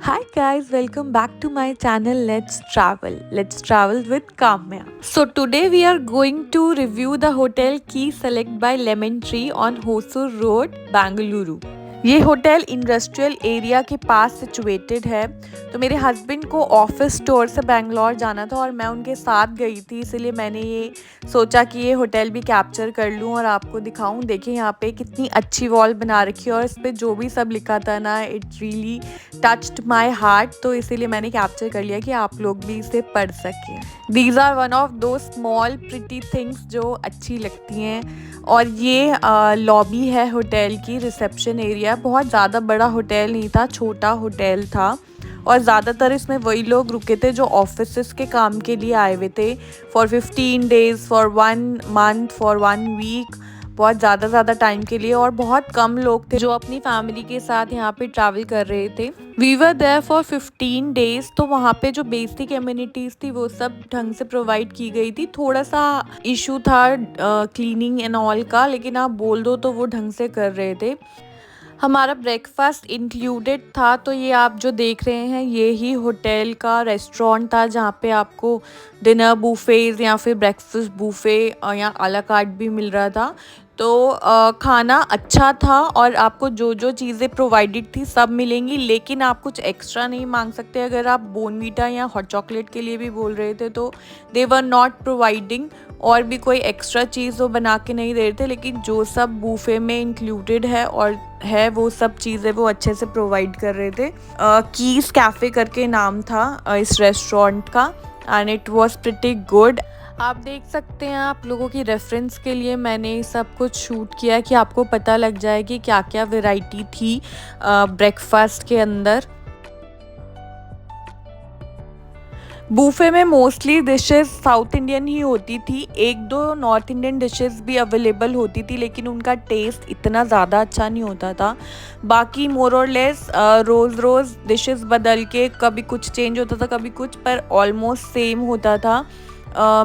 Hi guys, welcome back to my channel Let's Travel. Let's travel with Kamya. So today we are going to review the hotel Key Select by Lemon Tree on Hosur Road, Bangalore. ये hotel industrial area के पास situated है। तो मेरे husband को office tour से बेंगलोर जाना था और मैं उनके साथ गई थी, इसीलिए मैंने ये सोचा कि ये होटल भी कैप्चर कर लूँ और आपको दिखाऊं। देखिए यहाँ पे कितनी अच्छी वॉल बना रखी है और इस पर जो भी सब लिखा था ना, it really touched my heart. तो इसीलिए मैंने कैप्चर कर लिया कि आप लोग भी इसे पढ़ सकें। दीज आर वन ऑफ दो स्मॉल प्रिटी थिंग्स जो अच्छी लगती हैं। और ये लॉबी है होटल की, रिसेप्शन एरिया। बहुत ज़्यादा बड़ा होटल नहीं था, छोटा होटल था और ज़्यादातर इसमें वही लोग रुके थे जो ऑफिस के काम के लिए आए हुए थे, for 15 days, for 1 month, for 1 week, बहुत ज़्यादा टाइम के लिए। और बहुत कम लोग थे जो अपनी फैमिली के साथ यहाँ पे ट्रैवल कर रहे थे। We were there for 15 days. तो वहाँ पे जो बेसिक एम्यूनिटीज़ थी वो सब ढंग से प्रोवाइड की गई थी। थोड़ा सा इशू था क्लीनिंग एंड ऑल का, लेकिन आप बोल दो तो वो ढंग से कर रहे थे। हमारा ब्रेकफास्ट इंक्लूडेड था। तो ये आप जो देख रहे हैं ये ही होटल का रेस्टोरेंट था, जहाँ पे आपको डिनर बुफेज या फिर ब्रेकफास्ट बुफे या अला कार्ट भी मिल रहा था। तो खाना अच्छा था और आपको जो जो चीज़ें प्रोवाइडेड थी सब मिलेंगी, लेकिन आप कुछ एक्स्ट्रा नहीं मांग सकते। अगर आप बोनवीटा या हॉट चॉकलेट के लिए भी बोल रहे थे तो दे वर नॉट प्रोवाइडिंग, और भी कोई एक्स्ट्रा चीज़ वो बना के नहीं दे रहे थे। लेकिन जो सब बूफे में इंक्लूडेड है और है वो सब चीज़ें वो अच्छे से प्रोवाइड कर रहे थे। कीस कैफ़े करके नाम था इस रेस्टोरेंट का, and it was pretty good. आप देख सकते हैं, आप लोगों की रेफरेंस के लिए मैंने सब कुछ शूट किया कि आपको पता लग जाए कि क्या क्या वैरायटी थी ब्रेकफास्ट के अंदर। बूफे में मोस्टली डिशेस साउथ इंडियन ही होती थी, एक दो नॉर्थ इंडियन डिशेस भी अवेलेबल होती थी, लेकिन उनका टेस्ट इतना ज़्यादा अच्छा नहीं होता था। बाकी मोर और लेस रोज़ डिशेस बदल के कभी कुछ चेंज होता था कभी कुछ, पर ऑलमोस्ट सेम होता था।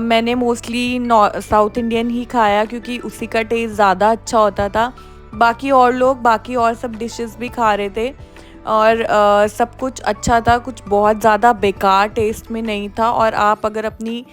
मैंने मोस्टली साउथ इंडियन ही खाया क्योंकि उसी का टेस्ट ज़्यादा अच्छा होता था। बाकी और लोग बाकी और सब डिशेस भी खा रहे थे और सब कुछ अच्छा था, कुछ बहुत ज़्यादा बेकार टेस्ट में नहीं था। और आप अगर अपनी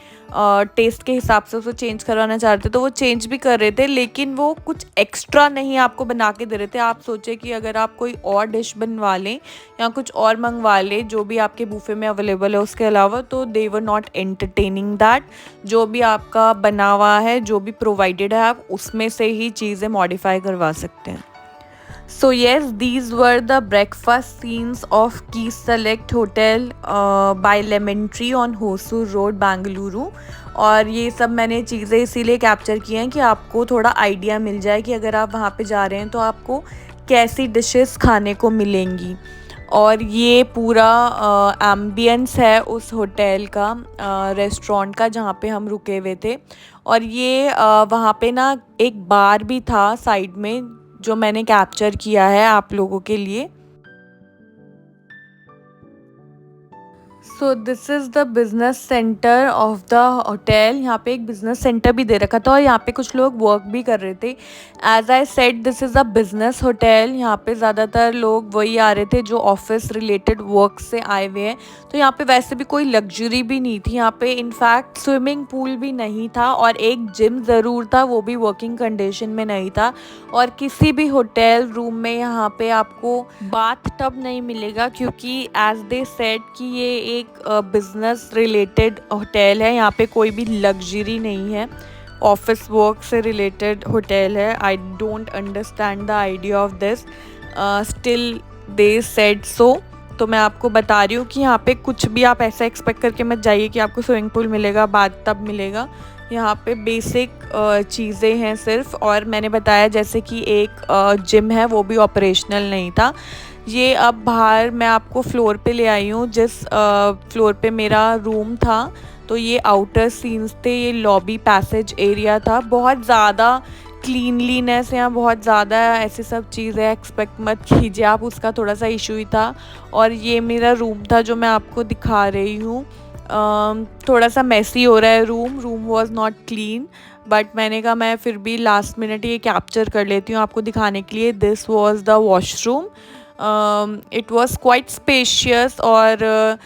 टेस्ट के हिसाब से उसको चेंज करवाना चाहते तो वो चेंज भी कर रहे थे, लेकिन वो कुछ एक्स्ट्रा नहीं आपको बना के दे रहे थे। आप सोचे कि अगर आप कोई और डिश बनवा लें या कुछ और मंगवा लें जो भी आपके बूफे में अवेलेबल है उसके अलावा, तो दे वर नॉट एंटरटेनिंग दैट। जो भी आपका बना हुआ है, जो भी प्रोवाइडेड है, आप उसमें से ही चीज़ें मॉडिफाई करवा सकते हैं। So yes, these were the breakfast scenes of Key Select Hotel by Lemon Tree on Hosur Road, Bangalore। और ये सब मैंने चीज़ें इसीलिए कैप्चर की हैं कि आपको थोड़ा आइडिया मिल जाए कि अगर आप वहाँ पे जा रहे हैं तो आपको कैसी डिशेस खाने को मिलेंगी। और ये पूरा एम्बियंस है उस होटल का, रेस्टोरेंट का, जहाँ पे हम रुके हुए थे। और ये वहाँ पे ना एक बार भी था साइड में जो मैंने कैप्चर किया है आप लोगों के लिए। So this is the business centre of the hotel. यहाँ पे एक बिज़नेस सेंटर भी दे रखा था और यहाँ पे कुछ लोग वर्क भी कर रहे थे। As I said, this is a business hotel. यहाँ पे ज़्यादातर लोग वही आ रहे थे जो ऑफिस रिलेटेड वर्क से आए हुए हैं। तो यहाँ पे वैसे भी कोई लग्जरी भी नहीं थी। यहाँ पे इनफैक्ट स्विमिंग पूल भी नहीं था और एक जिम ज़रूर था, वो भी वर्किंग कंडीशन में नहीं था। और किसी भी होटल रूम में यहाँ पे आपको बाथ टब नहीं मिलेगा, क्योंकि एज दे सेड कि ये एक बिजनेस रिलेटेड होटल है। यहाँ पे कोई भी लग्जरी नहीं है, ऑफिस वर्क से रिलेटेड होटल है। I don't understand the idea of this, still they said so. तो मैं आपको बता रही हूँ कि यहाँ पे कुछ भी आप ऐसा एक्सपेक्ट करके मत जाइए कि आपको स्विमिंग पूल मिलेगा, बाथ टब मिलेगा। यहाँ पे बेसिक चीज़ें हैं सिर्फ। और मैंने बताया जैसे कि एक जिम है, वो भी ऑपरेशनल नहीं था। ये अब बाहर मैं आपको फ्लोर पे ले आई हूँ, जिस फ्लोर पे मेरा रूम था। तो ये आउटर सीन्स थे, ये लॉबी पैसेज एरिया था। बहुत ज़्यादा क्लीनलीनेस या बहुत ज़्यादा ऐसी सब चीज़ें एक्सपेक्ट मत कीजिए आप, उसका थोड़ा सा इशू ही था। और ये मेरा रूम था जो मैं आपको दिखा रही हूँ। थोड़ा सा मेसी हो रहा है room was not clean, but मैंने कहा मैं फिर भी लास्ट मिनट ये कैप्चर कर लेती हूँ आपको दिखाने के लिए। This was the washroom. It was quite spacious और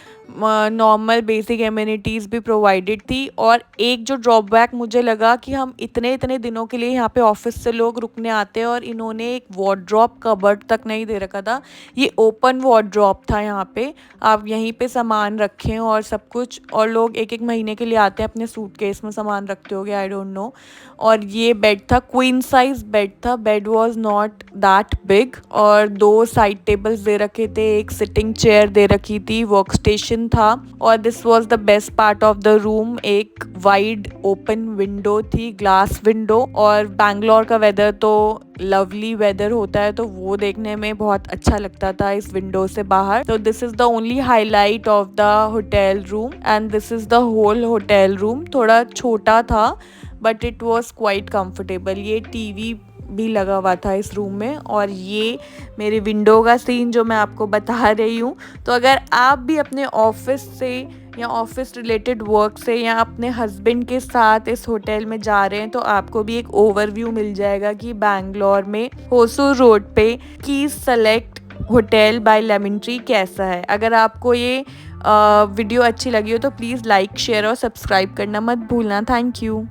नॉर्मल बेसिक एम्यूनिटीज़ भी प्रोवाइडेड थी। और एक जो ड्रॉबैक मुझे लगा कि हम इतने इतने दिनों के लिए यहाँ पे ऑफिस से लोग रुकने आते हैं और इन्होंने एक वार्डरोब कबर्ड तक नहीं दे रखा था। ये ओपन वार्डरोब था, यहाँ पे आप यहीं पे सामान रखें और सब कुछ, और लोग एक एक महीने के लिए आते हैं अपने सूटकेस में सामान रखते होगे, आई डोंट नो। और ये बेड था, क्वीन साइज बेड था, bed was not that big, और 2 साइड टेबल्स दे रखे थे, एक सिटिंग चेयर दे रखी थी, वर्क स्टेशन था। और this was the best part of the room, एक वाइड ओपन विंडो थी, ग्लास विंडो। और बैंगलोर का वेदर तो लवली वेदर होता है, तो वो देखने में बहुत अच्छा लगता था इस विंडो से बाहर। तो this is the only highlight of the hotel room and this is the whole hotel room. थोड़ा छोटा था but it was quite comfortable. ये टीवी भी लगा हुआ था इस रूम में। और ये मेरे विंडो का सीन जो मैं आपको बता रही हूँ। तो अगर आप भी अपने ऑफिस से या ऑफिस रिलेटेड वर्क से या अपने हस्बैंड के साथ इस होटल में जा रहे हैं, तो आपको भी एक ओवरव्यू मिल जाएगा कि बैंगलोर में होसूर रोड पे की select hotel by lemon tree कैसा है। अगर आपको ये वीडियो अच्छी लगी हो तो प्लीज़ लाइक शेयर और सब्सक्राइब करना मत भूलना। Thank you.